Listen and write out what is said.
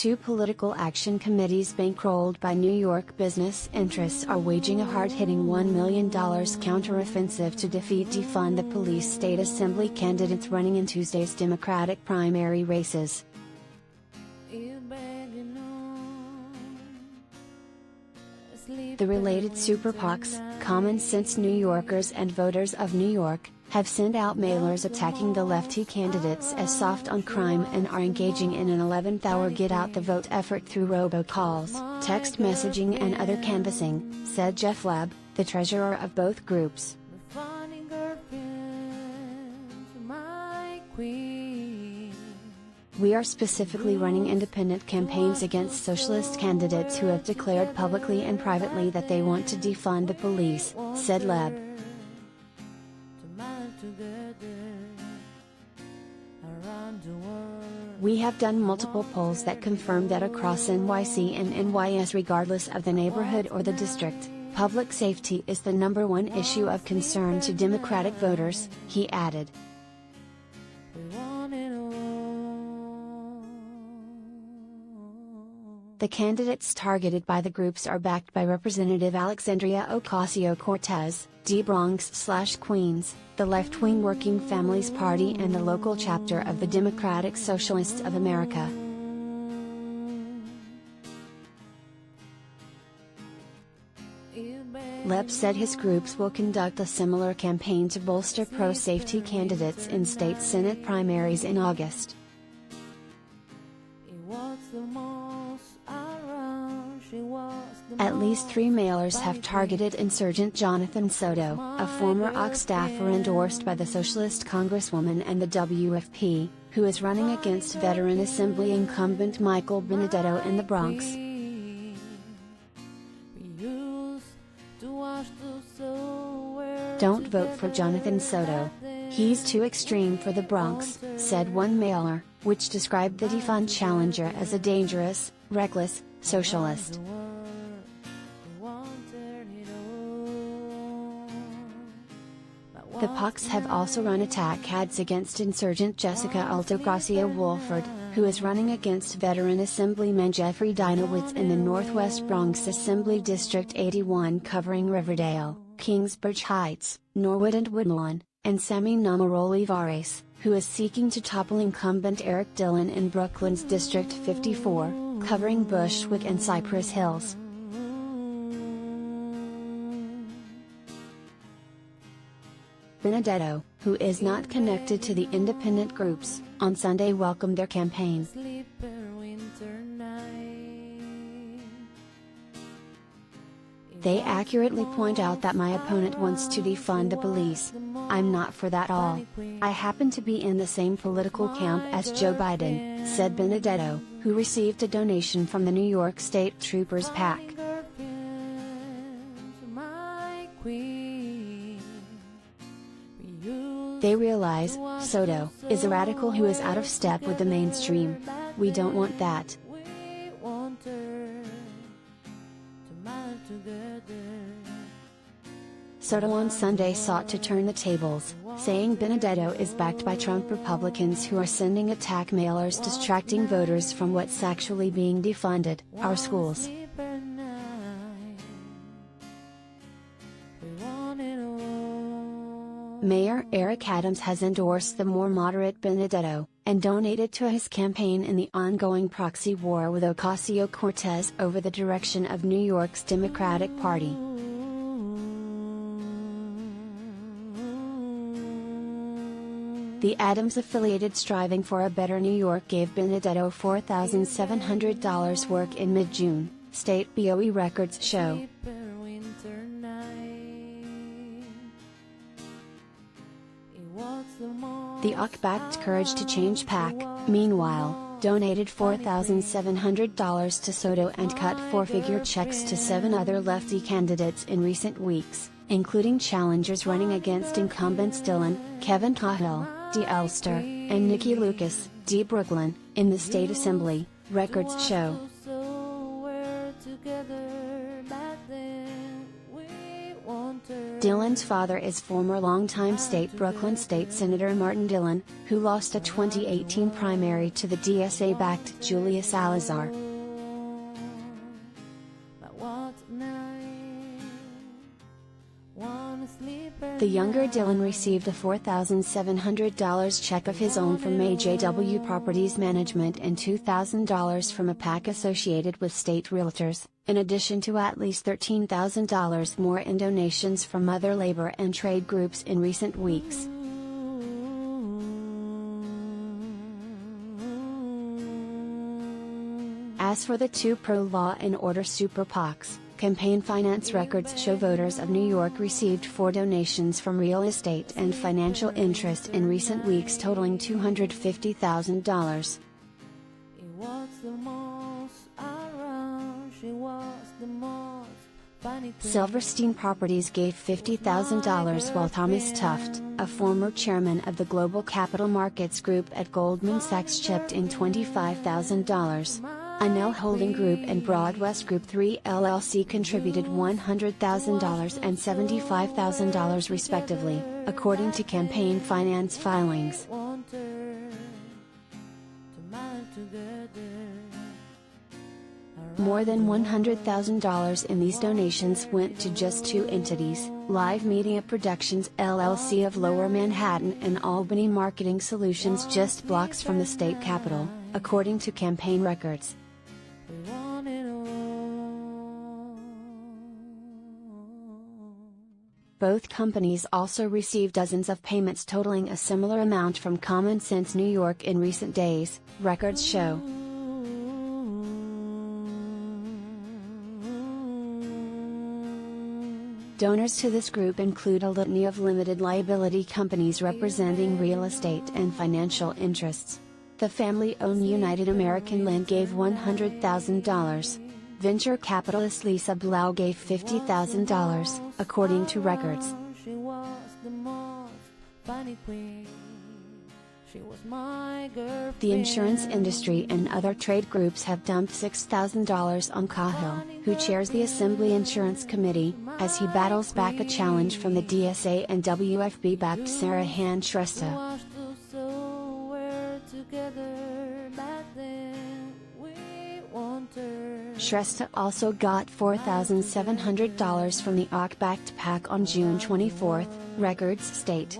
Two political action committees bankrolled by New York business interests are waging a hard-hitting $1 million counteroffensive to defund the police state assembly candidates running in Tuesday's Democratic primary races. The related super PACs, Common Sense New Yorkers and Voters of New York, have sent out mailers attacking the lefty candidates as soft on crime and are engaging in an 11th-hour get-out-the-vote effort through robocalls, text messaging and other canvassing, said Jeff Webb, the treasurer of both groups. We are specifically running independent campaigns against socialist candidates who have declared publicly and privately that they want to defund the police, said Webb. We have done multiple polls that confirm that across NYC and NYS, regardless of the neighborhood or the district, public safety is the #1 issue of concern to Democratic voters, he added. The candidates targeted by the groups are backed by Representative Alexandria Ocasio-Cortez, D-Bronx/Queens, the left-wing Working Families Party and the local chapter of the Democratic Socialists of America. Webb said his groups will conduct a similar campaign to bolster pro-safety candidates in state Senate primaries in August. At least 3 mailers have targeted insurgent Jonathan Soto, a former OC staffer endorsed by the Socialist Congresswoman and the WFP, who is running against Veteran Assembly incumbent Michael Benedetto in the Bronx. Don't vote for Jonathan Soto. He's too extreme for the Bronx, said one mailer, which described the defund challenger as a dangerous, reckless, socialist. The PACs have also run attack ads against insurgent Jessica Altagracia-Woolford, who is running against Veteran Assemblyman Jeffrey Dinowitz in the Northwest Bronx Assembly District 81, covering Riverdale, Kingsbridge Heights, Norwood and Woodlawn, and Sammy Namarolivares, who is seeking to topple incumbent Eric Dillon in Brooklyn's District 54, covering Bushwick and Cypress Hills. Benedetto, who is not connected to the independent groups, on Sunday welcomed their campaign. They accurately point out that my opponent wants to defund the police. I'm not for that all. I happen to be in the same political camp as Joe Biden, said Benedetto, who received a donation from the New York State Troopers PAC. They realize, Soto is a radical who is out of step with the mainstream. We don't want that. Soto on Sunday sought to turn the tables, saying Benedetto is backed by Trump Republicans who are sending attack mailers distracting voters from what's actually being defunded, our schools. Mayor Eric Adams has endorsed the more moderate Benedetto, and donated to his campaign in the ongoing proxy war with Ocasio-Cortez over the direction of New York's Democratic Party. The Adams-affiliated Striving for a Better New York gave Benedetto $4,700 work in mid-June, state BOE records show. The AOC-backed Courage to Change PAC, meanwhile, donated $4,700 to Soto and cut 4-figure checks to 7 other lefty candidates in recent weeks, including challengers running against incumbents Dillon, Kevin Cahill, D. Elster, and Nikki Lucas, D. Brooklyn, in the state assembly, records show. Dillon's father is former longtime Brooklyn State Senator Martin Dillon, who lost a 2018 primary to the DSA-backed Julia Salazar. The younger Dillon received a $4,700 check of his own from AJW Properties Management and $2,000 from a PAC associated with state realtors, in addition to at least $13,000 more in donations from other labor and trade groups in recent weeks. As for the two pro-law and order super PACs, campaign finance records show voters of New York received 4 donations from real estate and financial interest in recent weeks totaling $250,000. Silverstein Properties gave $50,000 while Thomas Tuft, a former chairman of the Global Capital Markets Group at Goldman Sachs, chipped in $25,000. Anel Holding Group and Broadwest Group 3 LLC contributed $100,000 and $75,000 respectively, according to campaign finance filings. More than $100,000 in these donations went to just 2 entities, Live Media Productions LLC of Lower Manhattan and Albany Marketing Solutions just blocks from the state capitol, according to campaign records. Both companies also received dozens of payments totaling a similar amount from Common Sense New York in recent days, records show. Donors to this group include a litany of limited liability companies representing real estate and financial interests. The family-owned United American Land gave $100,000. Venture capitalist Lisa Blau gave $50,000, according to records. The insurance industry and other trade groups have dumped $6,000 on Cahill, who chairs the Assembly Insurance Committee, as he battles back a challenge from the DSA and WFB-backed Sarah Han Shrestha. Shrestha also got $4,700 from the AOC-backed PAC on June 24, records state.